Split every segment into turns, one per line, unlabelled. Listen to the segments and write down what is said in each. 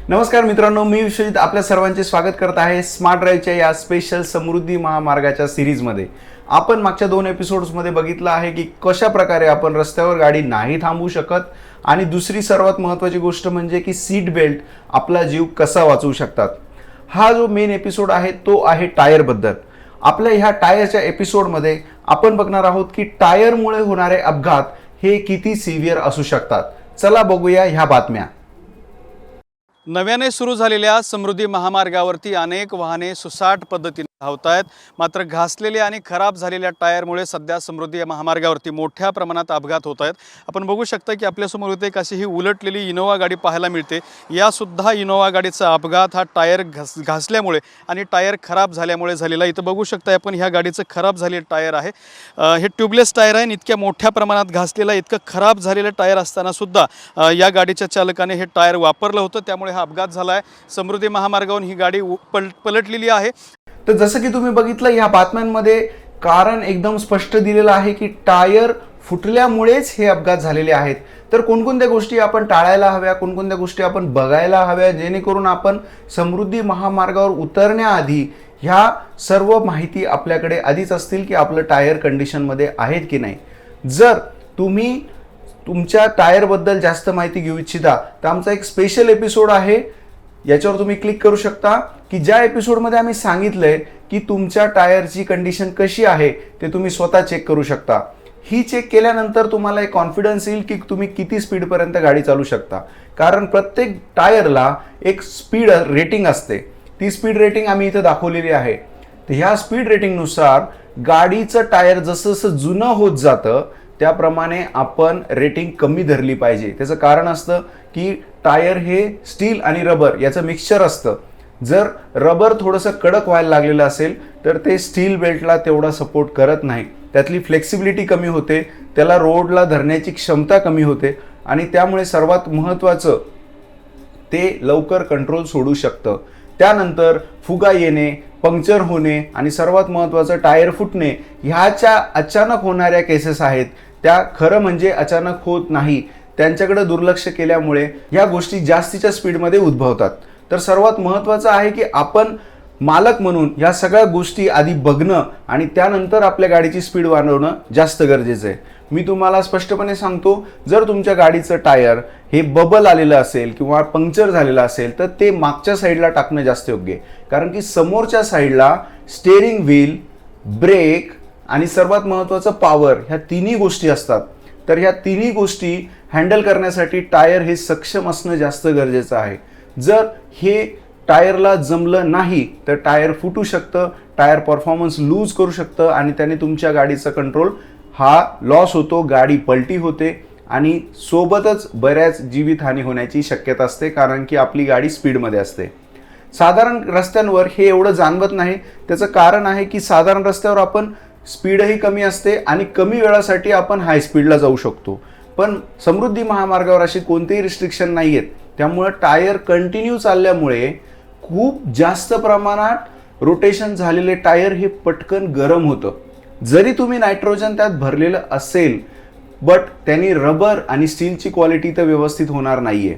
नमस्कार मित्रांनो, मी विश्वजित आपल्या सर्वांचे स्वागत करत आहे स्मार्ट ड्राईव्हच्या या स्पेशल समृद्धी महामार्गाच्या सिरीजमध्ये। आपण मागच्या 2 एपिसोड्समध्ये बघितलं आहे की कशा प्रकारे आपण रस्त्यावर गाडी नाही थांबवू शकत आणि दुसरी सर्वात महत्त्वाची गोष्ट म्हणजे की सीट बेल्ट आपला जीव कसा वाचवू शकतात। हा जो मेन एपिसोड आहे तो आहे टायर बद्दल। आपल्या ह्या टायरच्या एपिसोडमध्ये आपण बघणार आहोत की टायरमुळे होणारे अपघात हे किती सिव्हिअर असू शकतात। चला बघूया ह्या बातम्या।
नव्याने सुरू झालेल्या समृद्धी महामार्गावरती अनेक वाहने सुसाट पद्धतीने धावत आहेत। मात्र घासलेल्या आणि खराब झालेल्या टायरमुळे सध्या समृद्धी या महामार्गावरती मोठ्या प्रमाणात अपघात होत आहेत। आपण बघू शकता की आपल्यासमोर इथे एक अशी ही उलटलेली इनोवा गाडी पाहायला मिळते। यासुद्धा इनोवा गाडीचा अपघात हा टायर घासल्यामुळे आणि टायर खराब झाल्यामुळे झालेला। इथं बघू शकता आपण ह्या गाडीचं खराब झालेलं टायर आहे। हे ट्यूबलेस टायर आहे। इतक्या मोठ्या प्रमाणात घासलेला इतकं खराब झालेलं टायर असताना सुद्धा या गाडीच्या चालकाने हे टायर वापरलं होतं, त्यामुळे हा अपघात झाला आहे। समृद्धी महामार्गावरून ही गाडी पलटलेली आहे।
तर जसं की तुम्ही बघितलं ह्या बातम्यांमध्ये कारण एकदम स्पष्ट दिलेलं आहे की टायर फुटल्यामुळेच हे अपघात झालेले आहेत। तर कोणकोणत्या गोष्टी आपण टाळायला हव्या, कोणकोणत्या गोष्टी आपण बघायला हव्या जेणेकरून आपण समृद्धी महामार्गावर उतरण्याआधी ह्या सर्व माहिती आपल्याकडे आधीच असतील की आपलं टायर कंडिशनमध्ये आहेत की नाही। जर तुम्ही तुमच्या टायरबद्दल जास्त माहिती घेऊ इच्छिता तर आमचा एक स्पेशल एपिसोड आहे, याच्यावर तुम्ही क्लिक करू शकता की ज्या एपिसोडमध्ये आम्ही सांगितलंय की तुमच्या टायरची कंडिशन कशी आहे ते तुम्ही स्वतः चेक करू शकता। ही चेक केल्यानंतर तुम्हाला एक कॉन्फिडन्स येईल की तुम्ही किती स्पीडपर्यंत गाडी चालू शकता, कारण प्रत्येक टायरला एक स्पीड रेटिंग असते। ती स्पीड रेटिंग आम्ही इथं दाखवलेली आहे। तर ह्या स्पीड रेटिंगनुसार गाडीचं टायर जसं जसं जुनं होत जातं त्याप्रमाणे आपण रेटिंग कमी धरली पाहिजे। त्याचं कारण असतं की टायर हे स्टील आणि रबर याचं मिक्सचर असतं। जर रबर थोडंसं कडक व्हायला लागलेलं असेल तर ते स्टील बेल्टला तेवढा सपोर्ट करत नाही, त्यातली फ्लेक्सिबिलिटी कमी होते, त्याला रोडला धरण्याची क्षमता कमी होते आणि त्यामुळे सर्वात महत्त्वाचं ते लवकर कंट्रोल सोडू शकतं। त्यानंतर फुगा येणे, पंक्चर होणे आणि सर्वात महत्त्वाचं टायर फुटणे ह्याच्या अचानक होणाऱ्या केसेस आहेत। त्या खरं म्हणजे अचानक होत नाही, त्यांच्याकडे दुर्लक्ष केल्यामुळे ह्या गोष्टी जास्तीच्या स्पीडमध्ये उद्भवतात। तर सर्वात महत्त्वाचं आहे की आपण मालक म्हणून ह्या सगळ्या गोष्टी आधी बघणं आणि त्यानंतर आपल्या गाडीची स्पीड वाढवणं जास्त गरजेचं आहे। मी तुम्हाला स्पष्टपणे सांगतो, जर तुमच्या गाडीचं टायर हे बबल आलेलं असेल किंवा पंक्चर झालेलं असेल तर ते मागच्या साईडला टाकणं जास्त योग्य आहे, कारण की समोरच्या साईडला स्टेअरिंग व्हील, ब्रेक आणि सर्वात महत्त्वाचं पॉवर ह्या तिन्ही गोष्टी असतात। तर ह्या तिन्ही गोष्टी हँडल करण्यासाठी टायर हे सक्षम असणं जास्त गरजेचं आहे। जर हे टायरला जमलं नाही तर टायर फुटू शकतं, टायर परफॉर्मन्स लूज करू शकतं आणि त्याने तुमच्या गाडीचा कंट्रोल हा लॉस होतो, गाडी पलटी होते आणि सोबतच बऱ्याच जीवितहानी होण्याची शक्यता असते, कारण की आपली गाडी स्पीडमध्ये असते। साधारण रस्त्यांवर हे एवढं जाणवत नाही, त्याचं कारण आहे की साधारण रस्त्यावर आपण स्पीडही कमी असते आणि कमी वेळासाठी आपण हाय स्पीडला जाऊ शकतो, पण समृद्धी महामार्गावर अशी कोणतेही रिस्ट्रिक्शन नाही आहेत। त्यामुळे टायर कंटिन्यू चालल्यामुळे खूप जास्त प्रमाणात रोटेशन झालेले टायर हे पटकन गरम होतं। जरी तुम्ही नायट्रोजन त्यात भरलेलं असेल बट त्यांनी रबर आणि स्टीलची क्वालिटी तर व्यवस्थित होणार नाहीये,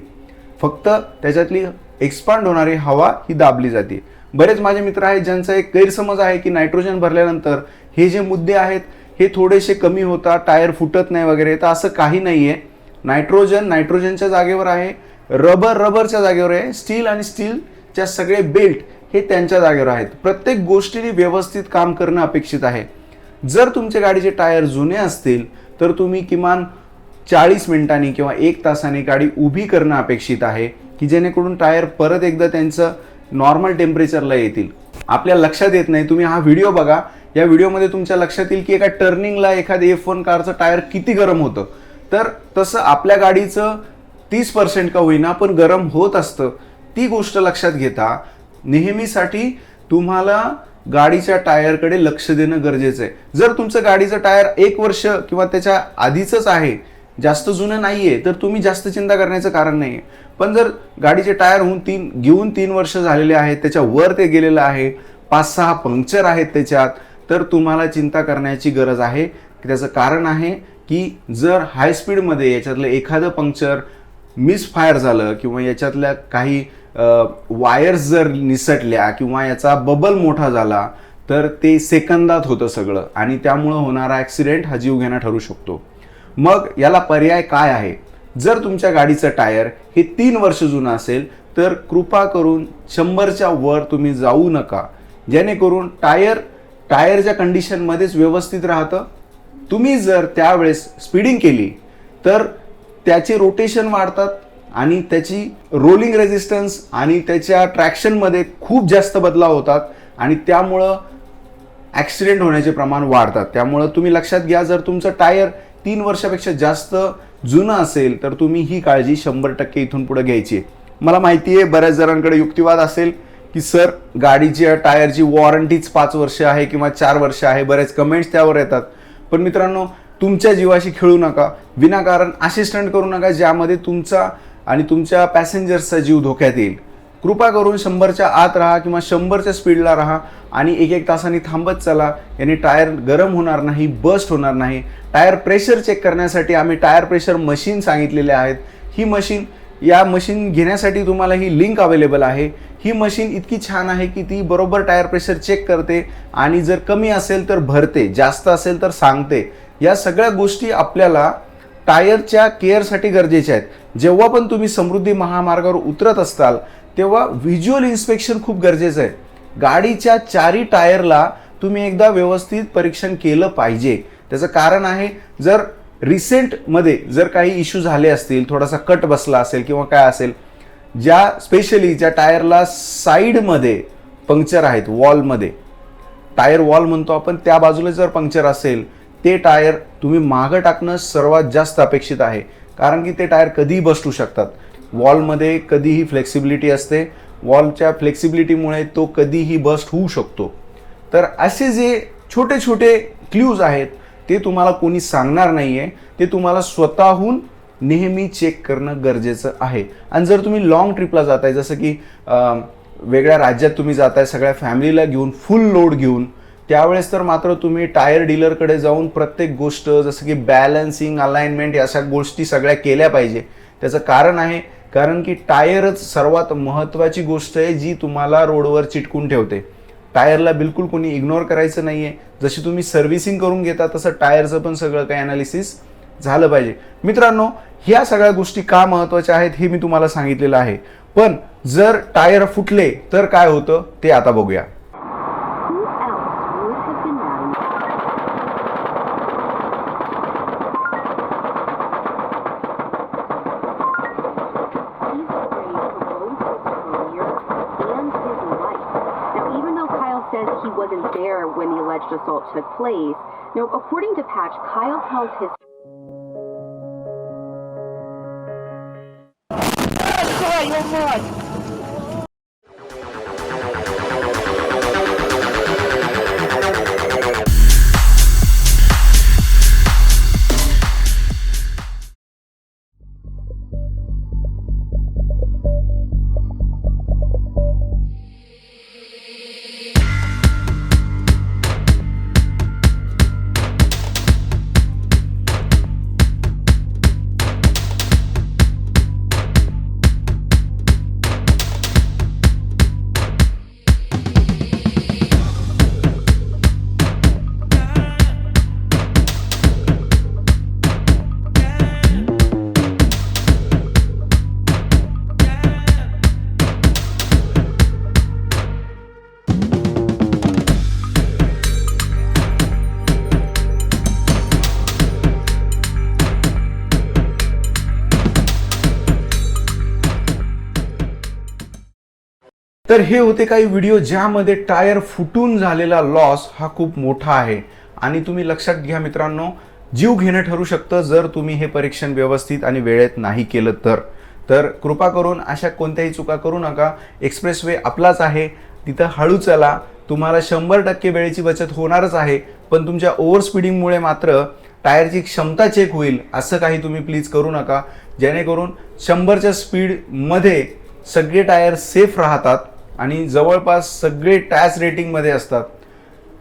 फक्त त्याच्यातली एक्सपांड होणारी हवा ही दाबली जाते। बरेच माझे मित्र आहेत ज्यांचा एक गैरसमज आहे की नायट्रोजन भरल्यानंतर हे जे मुद्दे आहेत हे थोडेसे कमी होतात, टायर फुटत नाही वगैरे, तर असं काही नाहीये। नायट्रोजनच्या जागेवर आहे, रबरच्या जागेवर आहे, स्टील आणि स्टीलच्या सगळे बेल्ट हे त्यांच्या जागेवर आहेत। प्रत्येक गोष्टीने व्यवस्थित काम करणं अपेक्षित आहे। जर तुमच्या गाडीचे टायर जुने असतील तर तुम्ही किमान 40 मिनिटांनी किंवा 1 तासाने गाडी उभी करणं अपेक्षित आहे की जेणेकरून टायर परत एकदा त्यांचं नॉर्मल टेम्परेचरला येतील। आपल्या लक्षात येत नाही, तुम्ही हा व्हिडिओ बघा, या व्हिडिओमध्ये तुमच्या लक्षात येईल की एका टर्निंगला एखाद्या F1 कारचं टायर किती गरम होतं। तर तसं आपल्या गाडीचं 30% का होईना पण गरम होत असतं। ती गोष्ट लक्षात घेता नेहमीसाठी तुम्हाला गाडीच्या टायरकडे लक्ष देणं गरजेचं आहे। जर तुमचं गाडीचं टायर 1 वर्ष किंवा त्याच्या आधीचंच आहे, जास्त जुनं नाहीये, तर तुम्ही जास्त चिंता करण्याचं कारण नाहीये। पण जर गाडीचे टायर घेऊन 3 वर्ष झालेले आहेत, त्याच्यावर ते गेलेलं आहे, 5-6 पंक्चर आहेत त्याच्यात, तर तुम्हाला चिंता करण्याची गरज आहे। त्याचं कारण आहे की जर हाय स्पीडमध्ये याच्यातलं एखादं पंक्चर मिसफायर झालं किंवा याच्यातल्या काही वायर्स जर निसटल्या किंवा याचा बबल मोठा झाला तर ते सेकंदात होतं सगळं आणि त्यामुळं होणारा ॲक्सिडेंट हा जीवघेणा ठरू शकतो. मग याला पर्याय काय आहे? जर तुमच्या गाडीचं टायर हे 3 वर्ष जुनं असेल तर कृपा करून 100च्या वर तुम्ही जाऊ नका, जेणेकरून टायरच्या कंडिशनमध्येच व्यवस्थित राहतं. तुम्ही जर त्यावेळेस स्पीडिंग केली तर त्याचे रोटेशन वाढतात आणि त्याची रोलिंग रेजिस्टन्स आणि त्याच्या ट्रॅक्शनमध्ये खूप जास्त बदलाव होतात आणि त्यामुळं ॲक्सिडेंट होण्याचे प्रमाण वाढतात. त्यामुळं तुम्ही लक्षात घ्या, जर तुमचं टायर 3 वर्षापेक्षा जास्त जुनं असेल तर तुम्ही ही काळजी 100% इथून पुढे घ्यायची आहे. मला माहिती आहे बऱ्याच जणांकडे युक्तिवाद असेल की सर गाडीच्या टायरची वॉरंटीच 5 वर्ष आहे किंवा 4 वर्ष आहे, बरेच कमेंट्स त्यावर येतात. पण मित्रांनो, तुमच्या जीवाशी खेळू नका, विनाकारण असे स्टंट करू नका ज्यामध्ये तुमचा आणि तुमच्या पॅसेंजर्सचा जीव धोक्यात येईल. कृपा करून 100च्या आत राहा किंवा 100च्या स्पीडला राहा आणि 1-1 तासांनी थांबत चला. याने टायर गरम होणार नाही, बस्ट होणार नाही. टायर प्रेशर चेक करण्यासाठी आम्ही टायर प्रेशर मशीन सांगितलेले आहेत. या मशीन घेण्यासाठी तुम्हाला ही लिंक अवेलेबल आहे. ही मशीन इतकी छान आहे की ती बरोबर टायर प्रेशर चेक करते आणि जर कमी असेल तर भरते, जास्त असेल तर सांगते. या सगळ्या गोष्टी आपल्याला टायरच्या केअरसाठी गरजेच्या आहेत. जेव्हा पण तुम्ही समृद्धी महामार्गावर उतरत असताल तेव्हा व्हिज्युअल इन्स्पेक्शन खूप गरजेचं आहे. गाडीच्या 4ही टायरला तुम्ही एकदा व्यवस्थित परीक्षण केलं पाहिजे. त्याचं कारण आहे, जर रिसेंटमध्ये जर काही इश्यू झाले असतील, थोडासा कट बसला असेल किंवा काय असेल, स्पेशली ज्या टायरला साईडमध्ये पंक्चर आहेत, वॉलमध्ये टायर वॉल म्हणतो आपण, त्या बाजूला जर पंक्चर असेल ते टायर तुम्ही मागं टाकणं सर्वात जास्त अपेक्षित आहे. कारण की ते टायर कधीही बसू शकतात. वॉलमध्ये कधीही फ्लेक्सिबिलिटी असते, वॉलच्या फ्लेक्सिबिलिटीमुळे तो कधीही बस्ट होऊ शकतो. तर असे जे छोटे छोटे क्ल्यूज आहेत ते तुम्हाला कोणी सांगणार नाही आहे, ते तुम्हाला स्वतःहून नेहमी चेक करणं गरजेचं आहे. आणि जर तुम्ही लॉंग ट्रिपला जाताय, जसं की वेगळ्या राज्यात तुम्ही जाताय सगळ्या फॅमिलीला घेऊन, फुल लोड घेऊन, त्यावेळेस तर मात्र तुम्ही टायर डीलरकडे जाऊन प्रत्येक गोष्ट जसं की बॅलन्सिंग, अलाइनमेंट या सगळ्या गोष्टी सगळ्या केल्या पाहिजे. त्याचं कारण आहे, कारण की टायरच सर्वात महत्त्वाची गोष्ट आहे जी तुम्हाला रोडवर चिटकून ठेवते. टायरला बिलकुल कोणी इग्नोर करायचं नाही आहे. जशी तुम्ही सर्व्हिसिंग करून घेता तसं टायरचं पण सगळं काही ॲनालिसिस झालं पाहिजे. मित्रांनो, ह्या सगळ्या गोष्टी का महत्त्वाच्या आहेत हे मी तुम्हाला सांगितलेलं आहे. पण जर टायर फुटले तर काय होतं ते आता बघूया.
He wasn't there when the alleged assault took place. Now, according to Patch, Kyle tells his
तर हे होते काही व्हिडिओ ज्यामध्ये टायर फुटून झालेला लॉस हा खूप मोठा आहे आणि तुम्ही लक्षात घ्या मित्रांनो, जीव घेणं ठरू शकतं जर तुम्ही हे परीक्षण व्यवस्थित आणि वेळेत नाही केलं तर कृपा करून अशा कोणत्याही चुका करू नका. एक्सप्रेसवे आपलाच आहे, तिथं हळू चला. तुम्हाला 100% वेळेची बचत होणारच आहे, पण तुमच्या ओव्हर स्पीडिंगमुळे मात्र टायरची क्षमता चेक होईल असं काही तुम्ही प्लीज करू नका. जेणेकरून 100च्या स्पीडमध्ये सगळे टायर सेफ राहतात आणि जवळपास सगळे टॅच रेटिंगमध्ये असतात.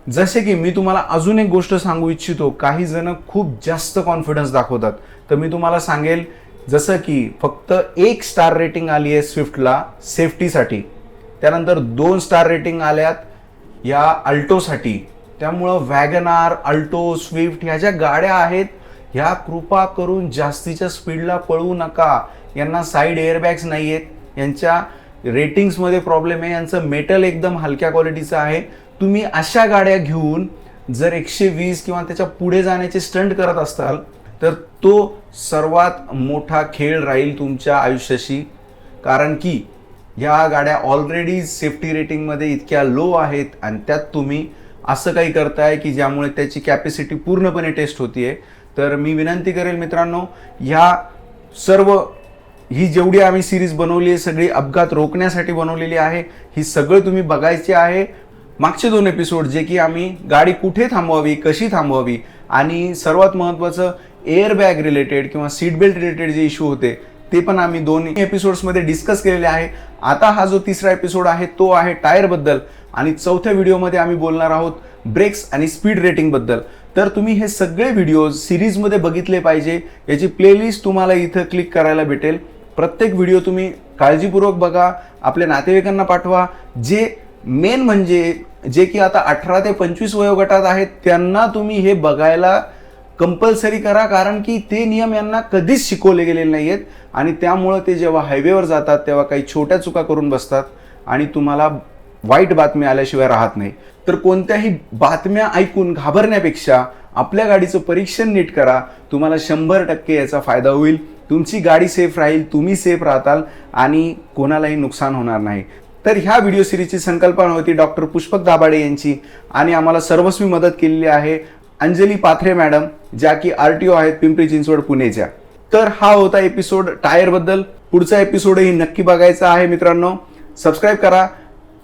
जसे की मी तुम्हाला अजून एक गोष्ट सांगू इच्छितो, काही जण खूप जास्त कॉन्फिडन्स दाखवतात. तर मी तुम्हाला सांगेल जसं की फक्त 1 स्टार रेटिंग आली आहे स्विफ्टला सेफ्टीसाठी, त्यानंतर 2 स्टार रेटिंग आल्यात या अल्टोसाठी. त्यामुळं वॅगनार, अल्टो, स्विफ्ट ह्या ज्या गाड्या आहेत ह्या कृपा करून जास्तीच्या स्पीडला पळवू नका. यांना साईड एअरबॅग्स नाही आहेत, यांच्या रेटिंग्समध्ये प्रॉब्लेम आहे, यांचं मेटल एकदम हलक्या क्वालिटीचं आहे. तुम्ही अशा गाड्या घेऊन जर 120 किंवा त्याच्या पुढे जाण्याचे स्टंट करत असताल तर तो सर्वात मोठा खेळ राहील तुमच्या आयुष्याशी. कारण की ह्या गाड्या ऑलरेडी सेफ्टी रेटिंगमध्ये इतक्या लो आहेत आणि त्यात तुम्ही असं काही करताय की ज्यामुळे त्याची कॅपॅसिटी पूर्णपणे टेस्ट होतीये. तर मी विनंती करेल मित्रांनो, ह्या सर्व ही जेवढी आम्ही सिरीज बनवली आहे सगळी अपघात रोखण्यासाठी बनवलेली आहे. ही सगळं तुम्ही बघायची आहे. मागचे 2 एपिसोड जे की आम्ही गाडी कुठे थांबवावी, कशी थांबवावी आणि सर्वात महत्त्वाचं एअरबॅग रिलेटेड किंवा सीट बेल्ट रिलेटेड जे इश्यू होते ते पण आम्ही 2 एपिसोड्समध्ये डिस्कस केलेले आहे. आता हा जो 3रा एपिसोड आहे तो आहे टायरबद्दल आणि 4थ्या व्हिडिओमध्ये आम्ही बोलणार आहोत ब्रेक्स आणि स्पीड रेटिंगबद्दल. तर तुम्ही हे सगळे व्हिडिओज सिरीजमध्ये बघितले पाहिजे. याची प्लेलिस्ट तुम्हाला इथं क्लिक करायला भेटेल. प्रत्येक व्हिडिओ तुम्ही काळजीपूर्वक बघा, आपल्या नातेवाईकांना पाठवा. जे मेन म्हणजे जे की आता 18 ते 25 वयोगटात आहेत त्यांना तुम्ही हे बघायला कंपल्सरी करा, कारण की ते नियम यांना कधीच शिकवले गेलेले नाही आहेत आणि त्यामुळं ते जेव्हा हायवेवर जातात तेव्हा काही छोट्या चुका करून बसतात आणि तुम्हाला वाईट बातमी आल्याशिवाय राहत नाही. तर कोणत्याही बातम्या ऐकून घाबरण्यापेक्षा आपल्या गाडीचं परीक्षण नीट करा. तुम्हाला 100% याचा फायदा होईल. तुमची गाडी सेफ राहील, तुम्ही सेफ राहताल आणि कोणालाही नुकसान होणार नाही. तर ह्या व्हिडिओ सिरीजची संकल्पना होती डॉक्टर पुष्पक दाभाडे यांची आणि आम्हाला सर्वस्वी मदत केलेली आहे अंजली पाथरे मॅडम, ज्या की RTO आहेत पिंपरी चिंचवड पुणेच्या. तर हा होता एपिसोड टायरबद्दल. पुढचा एपिसोडही नक्की बघायचा आहे मित्रांनो. सबस्क्राईब करा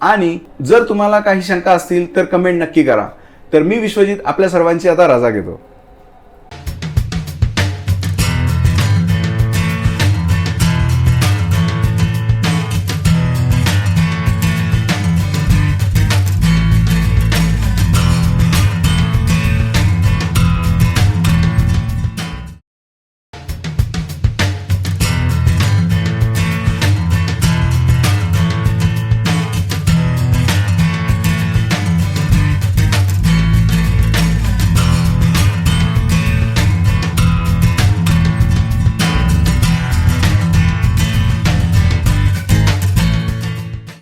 आणि जर तुम्हाला काही शंका असतील तर कमेंट नक्की करा. तर मी विश्वजित आपल्या सर्वांची आता रजा घेतो.